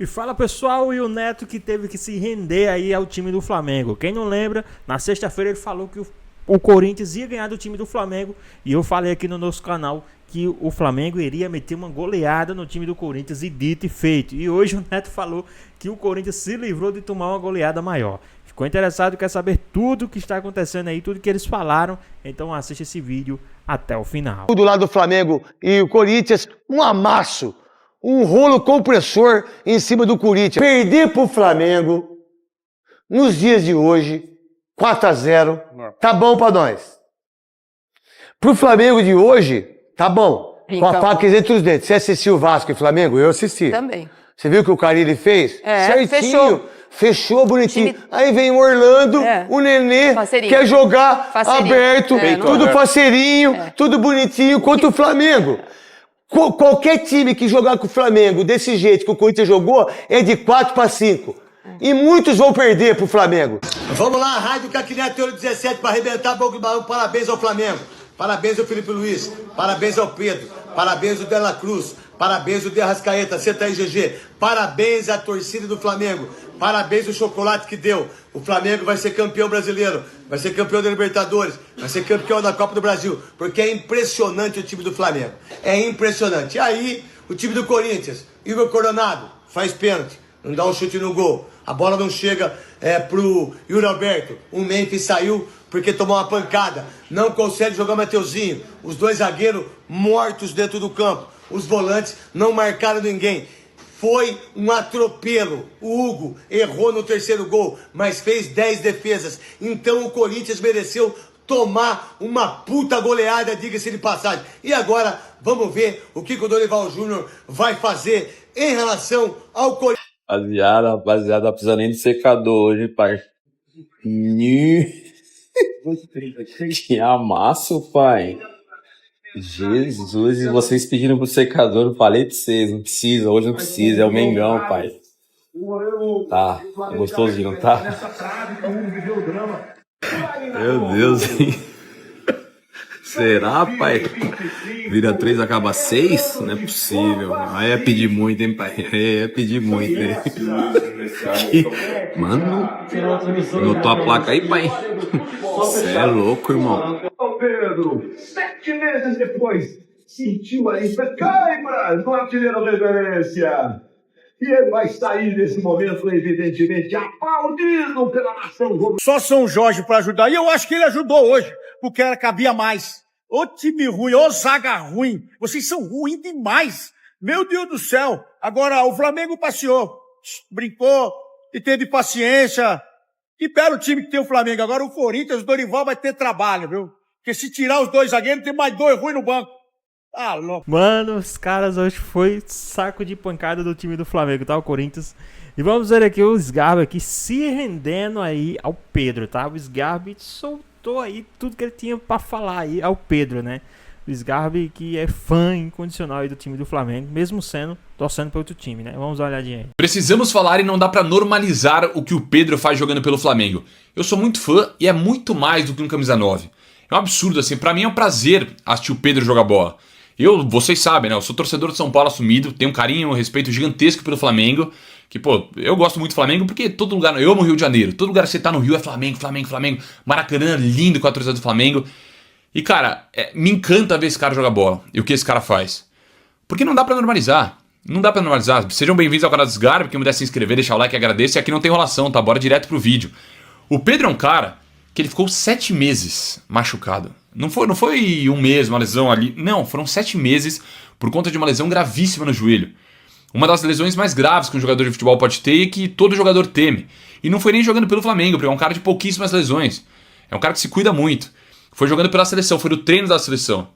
E fala pessoal, e o Neto que teve que se render aí ao time do Flamengo. Quem não lembra, na sexta-feira ele falou que o Corinthians ia ganhar do time do Flamengo. E eu falei aqui no nosso canal que o Flamengo iria meter uma goleada no time do Corinthians, e dito e feito. E hoje o Neto falou que o Corinthians se livrou de tomar uma goleada maior. Ficou interessado, quer saber tudo o que está acontecendo aí, tudo que eles falaram? Então assiste esse vídeo até o final. Do lado do Flamengo e o Corinthians, um amasso, um rolo compressor em cima do Corinthians. Perder pro Flamengo nos dias de hoje, 4-0, tá bom pra nós. Pro Flamengo de hoje, tá bom. Com a faca entre os dentes. Você assistiu o Vasco e Flamengo? Eu assisti. Também. Você viu o que o Carille fez? É, certinho. Fechou bonitinho. Aí vem o Orlando, o Nenê, quer jogar aberto, tudo faceirinho, tudo bonitinho, contra o Flamengo. Qualquer time que jogar com o Flamengo desse jeito que o Corinthians jogou é de 4-5. E muitos vão perder pro Flamengo. Vamos lá, Rádio Caquineto 17 para arrebentar boca de balão. Parabéns ao Flamengo. Parabéns ao Felipe Luiz. Parabéns ao Pedro. Parabéns ao Dela Cruz. Parabéns ao De Arrascaeta. Senta aí, GG. Parabéns à torcida do Flamengo. Parabéns ao chocolate que deu. O Flamengo vai ser campeão brasileiro. Vai ser campeão da Libertadores. Vai ser campeão da Copa do Brasil. Porque é impressionante o time do Flamengo. É impressionante. E aí, o time do Corinthians. Igor Coronado faz pênalti. Não dá um chute no gol. A bola não chega pro Yuri Alberto. O Memphis saiu porque tomou uma pancada. Não consegue jogar o Mateuzinho. Os dois zagueiros mortos dentro do campo. Os volantes não marcaram ninguém. Foi um atropelo. O Hugo errou no terceiro gol, mas fez 10 defesas. Então o Corinthians mereceu tomar uma puta goleada, diga-se de passagem. E agora, vamos ver o que o Dorival Júnior vai fazer em relação ao Corinthians. Rapaziada, não precisa nem de secador hoje, pai. Que amasso, pai. Jesus, e vocês pedindo pro secador, eu falei pra vocês, não precisa, hoje não precisa, é o Mengão, pai. Tá, gostosinho, não tá? Meu Deus, hein? Será, pai? Vira 3, acaba 6? Não é possível. Aí é pedir muito, hein, pai? É pedir muito, hein? Mano, notou a placa aí, pai? Você é louco, irmão. Pedro, 7 meses depois, sentiu a cãibra do artilheiro reverência. E ele vai sair desse momento, evidentemente, aplaudido pela nação. Só São Jorge para ajudar. E eu acho que ele ajudou hoje, porque era cabia mais. Ô time ruim, ô zaga ruim. Vocês são ruins demais. Meu Deus do céu. Agora, o Flamengo passeou, brincou e teve paciência. Que belo time que tem o Flamengo. Agora o Corinthians, o Dorival vai ter trabalho, viu? Porque se tirar os dois zagueiros, tem mais 2 ruins no banco. Ah, louco. Mano, os caras hoje foi saco de pancada do time do Flamengo, tá? O Corinthians. E vamos ver aqui o Sgarbi aqui se rendendo aí ao Pedro, tá? O Sgarbi soltou aí tudo que ele tinha pra falar aí ao Pedro, né? O Sgarbi que é fã incondicional aí do time do Flamengo, mesmo torcendo para outro time, né? Vamos dar uma olhadinha aí. Precisamos falar e não dá pra normalizar o que o Pedro faz jogando pelo Flamengo. Eu sou muito fã e é muito mais do que um camisa 9. É um absurdo, assim, pra mim é um prazer assistir o Pedro jogar bola. Vocês sabem, né? Eu sou torcedor de São Paulo assumido, tenho um carinho, um respeito gigantesco pelo Flamengo. Que, pô, eu gosto muito do Flamengo porque todo lugar, eu amo o Rio de Janeiro, todo lugar que você tá no Rio é Flamengo, Flamengo, Flamengo. Maracanã, lindo com a torcida do Flamengo. E, cara, me encanta ver esse cara jogar bola e o que esse cara faz. Porque não dá pra normalizar. Não dá pra normalizar. Sejam bem-vindos ao canal do Sgarbi, quem puder se inscrever, deixar o like, agradeço. E aqui não tem enrolação, tá? Bora direto pro vídeo. O Pedro é um cara que ele ficou 7 meses machucado. Não foi um mês, uma lesão ali. Não, foram 7 meses por conta de uma lesão gravíssima no joelho. Uma das lesões mais graves que um jogador de futebol pode ter e que todo jogador teme. E não foi nem jogando pelo Flamengo, porque é um cara de pouquíssimas lesões. É um cara que se cuida muito. Foi jogando pela seleção, foi no treino da seleção.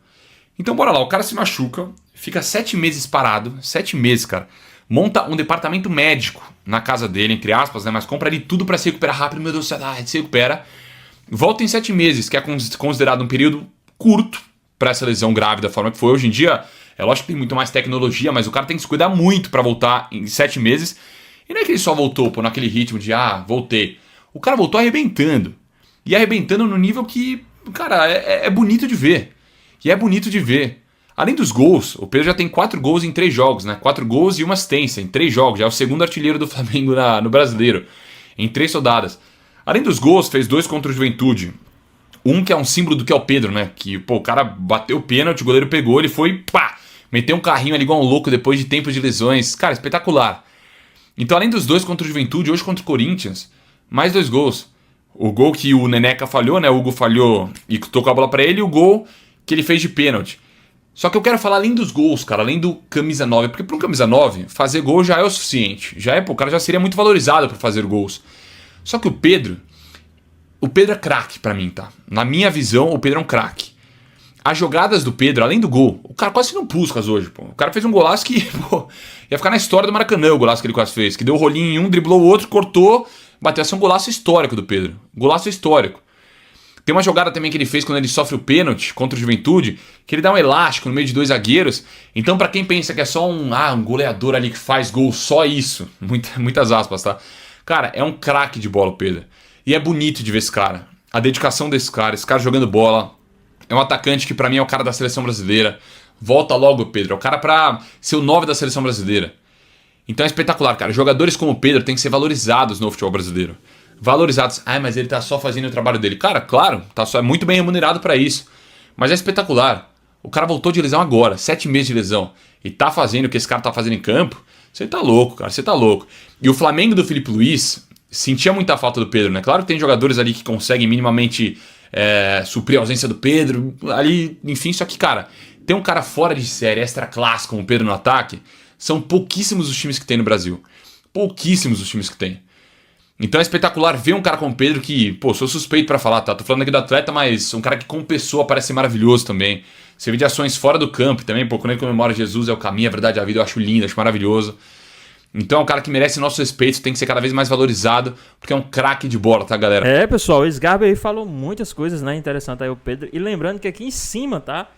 Então bora lá, o cara se machuca, fica 7 meses parado, 7 meses, cara. Monta um departamento médico na casa dele, entre aspas, né? Mas compra ali tudo pra se recuperar rápido, meu Deus do céu, se recupera. Volta em 7 meses, que é considerado um período curto para essa lesão grave da forma que foi. Hoje em dia, é lógico que tem muito mais tecnologia, mas o cara tem que se cuidar muito para voltar em 7 meses. E não é que ele só voltou naquele ritmo de, voltei. O cara voltou arrebentando. E arrebentando no nível que, cara, é bonito de ver. E é bonito de ver. Além dos gols, o Pedro já tem 4 gols em 3 jogos, né? 4 gols e uma assistência em 3 jogos. Já é o segundo artilheiro do Flamengo no Brasileiro, em 3 rodadas. Além dos gols, fez 2 contra o Juventude. Um que é um símbolo do que é o Pedro, né? Que, pô, o cara bateu o pênalti, o goleiro pegou, ele foi, pá! Meteu um carrinho ali igual um louco depois de tempos de lesões. Cara, espetacular. Então, além dos 2 contra o Juventude, hoje contra o Corinthians, mais 2 gols. O gol que o Neneca falhou, né? O Hugo falhou e tocou a bola pra ele, e o gol que ele fez de pênalti. Só que eu quero falar além dos gols, cara, além do camisa 9, porque para um camisa 9, fazer gol já é o suficiente. Já é, pô, o cara já seria muito valorizado por fazer gols. Só que o Pedro é craque pra mim, tá? Na minha visão, o Pedro é um craque. As jogadas do Pedro, além do gol, o cara quase não Puskás hoje, pô. O cara fez um golaço que, pô, ia ficar na história do Maracanã o golaço que ele quase fez. Que deu rolinho em um, driblou o outro, cortou, bateu. Esse é um golaço histórico do Pedro. Golaço histórico. Tem uma jogada também que ele fez quando ele sofre o pênalti contra o Juventude, que ele dá um elástico no meio de 2 zagueiros. Então, pra quem pensa que é só um goleador ali que faz gol, só isso, muitas aspas, tá? Cara, é um craque de bola o Pedro. E é bonito de ver esse cara. A dedicação desse cara, esse cara jogando bola. É um atacante que pra mim é o cara da seleção brasileira. Volta logo, Pedro. É o cara pra ser o 9 da seleção brasileira. Então é espetacular, cara. Jogadores como o Pedro têm que ser valorizados no futebol brasileiro. Valorizados. Mas ele tá só fazendo o trabalho dele. Cara, claro, é muito bem remunerado pra isso. Mas é espetacular. O cara voltou de lesão agora, 7 meses de lesão. E tá fazendo o que esse cara tá fazendo em campo. Você tá louco, cara. Você tá louco. E o Flamengo do Felipe Luiz sentia muita falta do Pedro, né? Claro que tem jogadores ali que conseguem minimamente suprir a ausência do Pedro. Ali, enfim, só que, cara, tem um cara fora de série, extra classe como o Pedro no ataque. São pouquíssimos os times que tem no Brasil. Pouquíssimos os times que tem. Então é espetacular ver um cara como o Pedro que, pô, sou suspeito pra falar, tá? Tô falando aqui do atleta, mas um cara que como pessoa parece ser maravilhoso também. Você vê de ações fora do campo também, pô, quando ele comemora Jesus é o caminho, a verdade, a vida, eu acho lindo, acho maravilhoso. Então é um cara que merece nosso respeito, tem que ser cada vez mais valorizado, porque é um craque de bola, tá, galera? É, pessoal, o Sgarbi aí falou muitas coisas, né, interessante aí o Pedro. E lembrando que aqui em cima, tá,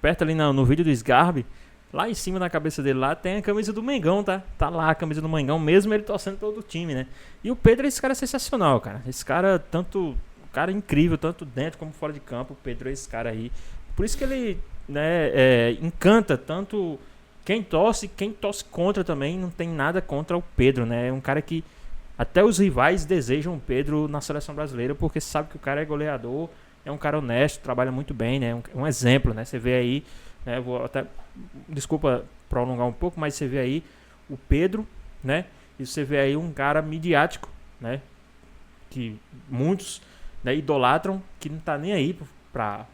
perto ali no vídeo do Sgarbi, lá em cima na cabeça dele lá tem a camisa do Mengão, tá? Tá lá a camisa do Mengão, mesmo ele torcendo todo o time, né? E o Pedro, esse cara é sensacional, cara. Esse cara, o cara é incrível, tanto dentro como fora de campo. O Pedro é esse cara aí. Por isso que ele, né, encanta tanto quem torce contra também. Não tem nada contra o Pedro, né? É um cara que até os rivais desejam o Pedro na seleção brasileira, porque sabe que o cara é goleador, é um cara honesto, trabalha muito bem, né? Um exemplo, né? Você vê aí, né? Vou até, desculpa prolongar um pouco, mas você vê aí o Pedro, né? E você vê aí um cara midiático, né? Que muitos, né, idolatram, que não tá nem aí pra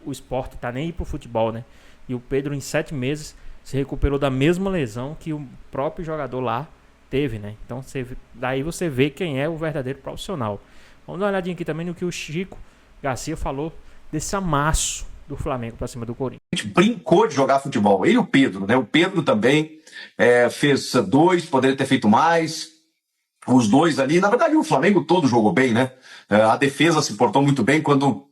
o esporte, tá nem aí pro futebol, né? E o Pedro em 7 meses se recuperou da mesma lesão que o próprio jogador lá teve, né? Então daí você vê quem é o verdadeiro profissional. Vamos dar uma olhadinha aqui também no que o Chico Garcia falou desse amasso do Flamengo pra cima do Corinthians. A gente brincou de jogar futebol. Ele e o Pedro, né? O Pedro também fez 2, poderia ter feito mais. Os 2 ali, na verdade o Flamengo todo jogou bem, né? A defesa se portou muito bem quando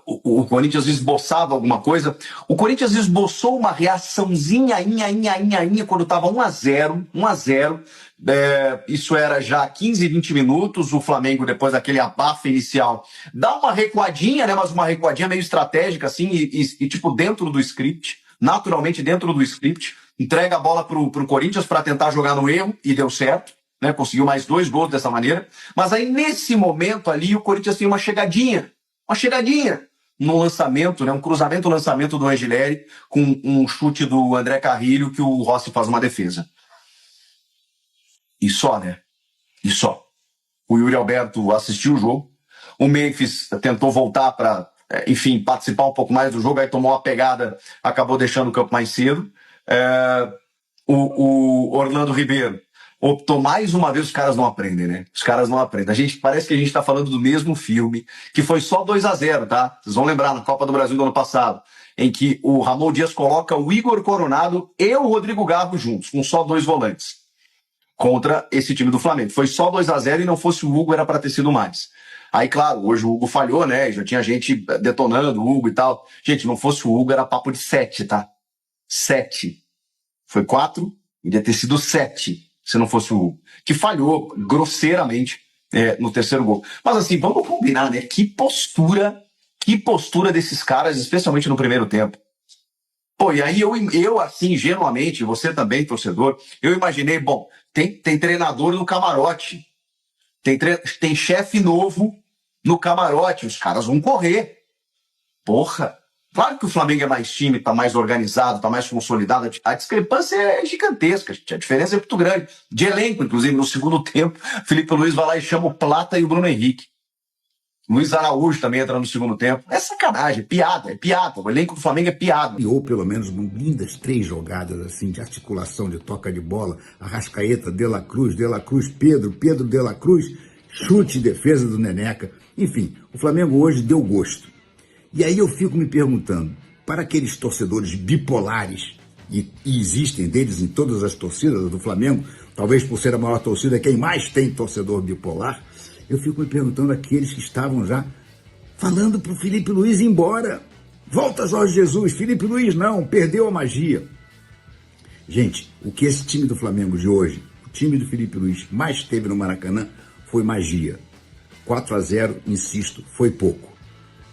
o Corinthians esboçava alguma coisa. O Corinthians esboçou uma reaçãozinha quando estava 1-0. Isso era já 15, 20 minutos. O Flamengo, depois daquele abafa inicial, dá uma recuadinha, né? Mas uma recuadinha meio estratégica, assim, e tipo dentro do script, naturalmente dentro do script, entrega a bola pro Corinthians para tentar jogar no erro, e deu certo. Né, conseguiu mais 2 gols dessa maneira, mas aí nesse momento ali o Corinthians tem uma chegadinha no lançamento, né, um cruzamento-lançamento do Angileri com um chute do André Carrilho que o Rossi faz uma defesa. E só, né? E só. O Yuri Alberto assistiu o jogo, o Memphis tentou voltar para, enfim, participar um pouco mais do jogo, aí tomou uma pegada, acabou deixando o campo mais cedo. O Orlando Ribeiro optou mais uma vez. Os caras não aprendem, né? Os caras não aprendem. Parece que a gente tá falando do mesmo filme, que foi só 2-0, tá? Vocês vão lembrar, na Copa do Brasil do ano passado, em que o Ramon Dias coloca o Igor Coronado e o Rodrigo Garro juntos, com só 2 volantes, contra esse time do Flamengo. Foi só 2-0 e não fosse o Hugo, era pra ter sido mais. Aí, claro, hoje o Hugo falhou, né? Já tinha gente detonando o Hugo e tal. Gente, não fosse o Hugo, era papo de 7, tá? 7. Foi 4, iria ter sido 7. Se não fosse o Hugo, que falhou grosseiramente no terceiro gol. Mas assim, vamos combinar, né? Que postura Que postura desses caras, especialmente no primeiro tempo. Pô, e aí eu assim, ingenuamente, você também, torcedor, eu imaginei, bom, tem treinador no camarote, tem chefe novo no camarote, os caras vão correr. Porra, claro que o Flamengo é mais time, tá mais organizado, tá mais consolidado, a discrepância é gigantesca, a diferença é muito grande. De elenco, inclusive, no segundo tempo, Felipe Luiz vai lá e chama o Plata e o Bruno Henrique. Luiz Araújo também entra no segundo tempo. É sacanagem, é piada. O elenco do Flamengo é piada. Ou pelo menos lindas 3 jogadas assim de articulação, de toca de bola. Arrascaeta, De La Cruz, Pedro De La Cruz, chute e defesa do Neneca. Enfim, o Flamengo hoje deu gosto. E aí eu fico me perguntando, para aqueles torcedores bipolares, e existem deles em todas as torcidas do Flamengo, talvez por ser a maior torcida, quem mais tem torcedor bipolar, eu fico me perguntando aqueles que estavam já falando para o Felipe Luiz ir embora. Volta, Jorge Jesus. Felipe Luiz não, perdeu a magia. Gente, o que esse time do Flamengo de hoje, o time do Felipe Luiz, mais teve no Maracanã foi magia. 4-0, insisto, foi pouco.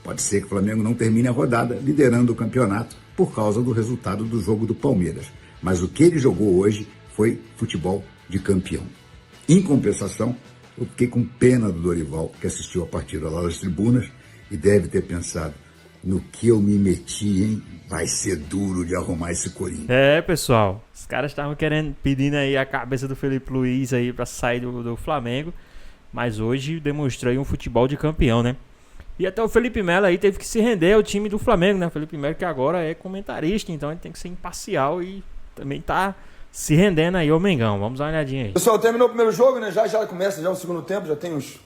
Pode ser que o Flamengo não termine a rodada liderando o campeonato por causa do resultado do jogo do Palmeiras. Mas o que ele jogou hoje foi futebol de campeão. Em compensação, eu fiquei com pena do Dorival, que assistiu a partida lá nas tribunas e deve ter pensado, no que eu me meti, hein? Vai ser duro de arrumar esse Corinthians. É, pessoal, os caras estavam pedindo aí a cabeça do Felipe Luiz aí pra sair do Flamengo, mas hoje demonstrou aí um futebol de campeão, né? E até o Felipe Melo aí teve que se render ao time do Flamengo, né? O Felipe Melo que agora é comentarista, então ele tem que ser imparcial e também tá se rendendo aí ao Mengão. Vamos dar uma olhadinha aí. Pessoal, terminou o primeiro jogo, né? Já começa já o segundo tempo, já tem uns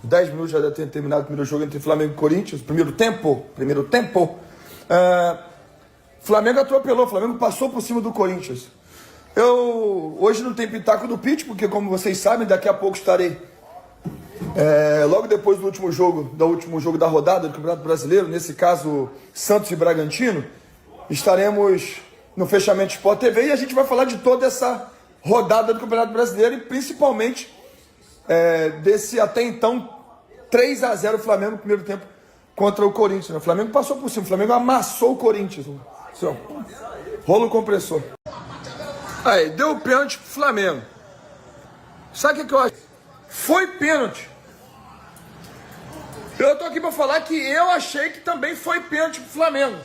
10 minutos, já deve ter terminado o primeiro jogo entre Flamengo e Corinthians. Primeiro tempo. Flamengo atropelou, Flamengo passou por cima do Corinthians. Hoje não tem pitaco do pitch, porque como vocês sabem, daqui a pouco estarei logo depois do último jogo da rodada do Campeonato Brasileiro, nesse caso Santos e Bragantino, estaremos no fechamento Sport TV e a gente vai falar de toda essa rodada do Campeonato Brasileiro e principalmente desse até então 3-0 Flamengo no primeiro tempo contra o Corinthians. Né? O Flamengo passou por cima, o Flamengo amassou o Corinthians. Rolo compressor. Aí, deu o pênalti pro Flamengo. Sabe o que eu acho? Foi pênalti. Eu tô aqui pra falar que eu achei que também foi pênalti pro Flamengo.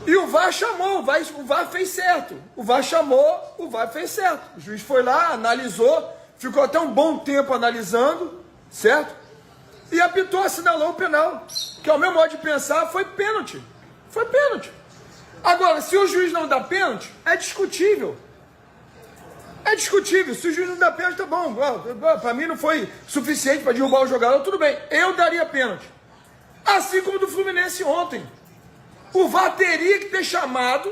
E o VAR chamou, o VAR fez certo. O VAR chamou, o VAR fez certo. O juiz foi lá, analisou, ficou até um bom tempo analisando, certo? E apitou, assinalou o penal. Que ao meu modo de pensar, foi pênalti. Foi pênalti. Agora, se o juiz não dá pênalti, é discutível. É discutível. Se o juiz não dá pênalti, tá bom. Pra mim não foi suficiente para derrubar o jogador, tudo bem. Eu daria pênalti. Assim como do Fluminense ontem. O VAR teria que ter chamado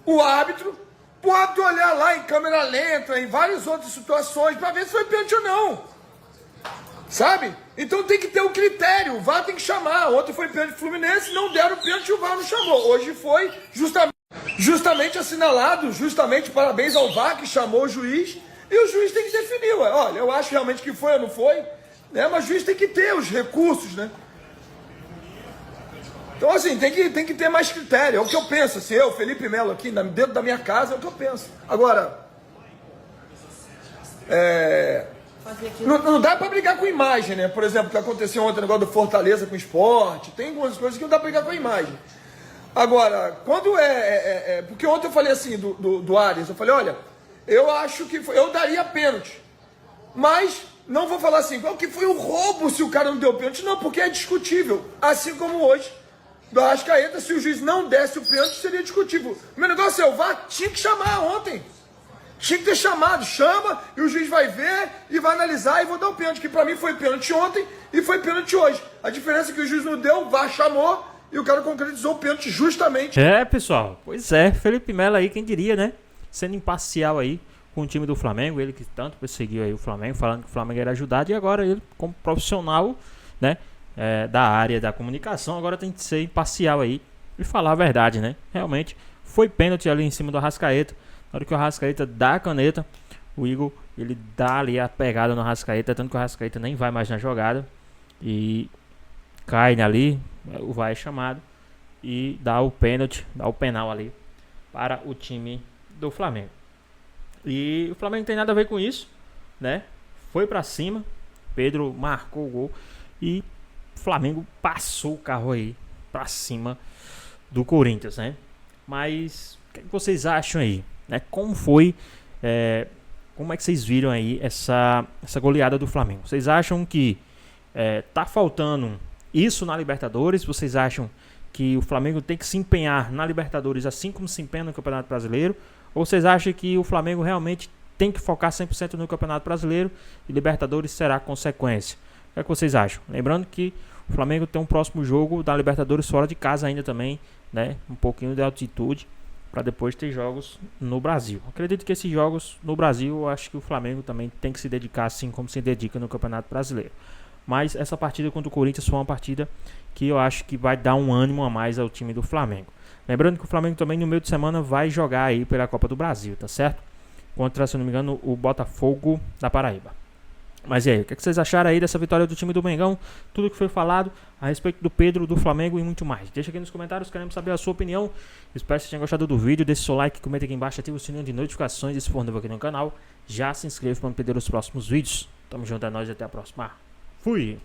o árbitro, pro árbitro olhar lá em câmera lenta, em várias outras situações, para ver se foi pênalti ou não. Sabe? Então tem que ter um critério, o VAR tem que chamar. Ontem foi pênalti Fluminense, não deram pênalti e o VAR não chamou. Hoje foi justamente assinalado, parabéns ao VAR que chamou o juiz, e o juiz tem que definir. Olha, eu acho realmente que foi ou não foi, né? Mas o juiz tem que ter os recursos, né? Então, assim, tem que ter mais critério. É o que eu penso. Se eu, Felipe Melo, aqui dentro da minha casa, é o que eu penso. Agora, não dá pra brigar com a imagem, né? Por exemplo, o que aconteceu ontem, o negócio do Fortaleza com o Sport. Tem algumas coisas que não dá pra brigar com a imagem. Agora, quando porque ontem eu falei assim, do Arias, eu falei, olha, eu acho que eu daria pênalti. Mas não vou falar assim, que foi um roubo se o cara não deu pênalti. Não, porque é discutível. Assim como hoje. Do Arrascaeta, se o juiz não desse o pênalti, seria discutível. O meu negócio é, o VAR tinha que chamar ontem. Tinha que ter chamado. Chama e o juiz vai ver e vai analisar e vou dar o pênalti. Que pra mim foi pênalti ontem e foi pênalti hoje. A diferença é que o juiz não deu, o VAR chamou e o cara concretizou o pênalti justamente. Pessoal. Pois é. Felipe Melo aí, quem diria, né? Sendo imparcial aí com o time do Flamengo. Ele que tanto perseguiu aí o Flamengo, falando que o Flamengo era ajudado. E agora ele, como profissional, né? Da área da comunicação, agora tem que ser imparcial aí e falar a verdade, né? Realmente foi pênalti ali em cima do Arrascaeta. Na hora que o Arrascaeta dá a caneta, o Igor, ele dá ali a pegada no Arrascaeta, tanto que o Arrascaeta nem vai mais na jogada. E cai ali, o VAR é chamado e dá o pênalti, dá o penal ali para o time do Flamengo. E o Flamengo não tem nada a ver com isso, né? Foi pra cima, Pedro marcou o gol e o Flamengo passou o carro aí pra cima do Corinthians, né? Mas o que vocês acham aí, né? Como foi, como é que vocês viram aí essa goleada do Flamengo? Vocês acham que tá faltando isso na Libertadores? Vocês acham que o Flamengo tem que se empenhar na Libertadores assim como se empenha no Campeonato Brasileiro? Ou vocês acham que o Flamengo realmente tem que focar 100% no Campeonato Brasileiro e Libertadores será consequência? O que é que vocês acham? Lembrando que o Flamengo tem um próximo jogo da Libertadores fora de casa ainda também, né? Um pouquinho de altitude para depois ter jogos no Brasil. Acredito que esses jogos no Brasil, eu acho que o Flamengo também tem que se dedicar assim como se dedica no Campeonato Brasileiro. Mas essa partida contra o Corinthians foi uma partida que eu acho que vai dar um ânimo a mais ao time do Flamengo. Lembrando que o Flamengo também no meio de semana vai jogar aí pela Copa do Brasil, tá certo? Contra, se não me engano, o Botafogo da Paraíba. Mas e aí, o que vocês acharam aí dessa vitória do time do Mengão? Tudo que foi falado a respeito do Pedro, do Flamengo e muito mais. Deixa aqui nos comentários, queremos saber a sua opinião. Espero que vocês tenham gostado do vídeo. Deixe seu like, comenta aqui embaixo, ative o sininho de notificações e se for novo aqui no canal, já se inscreva para não perder os próximos vídeos. Tamo junto, é nóis e até a próxima. Fui!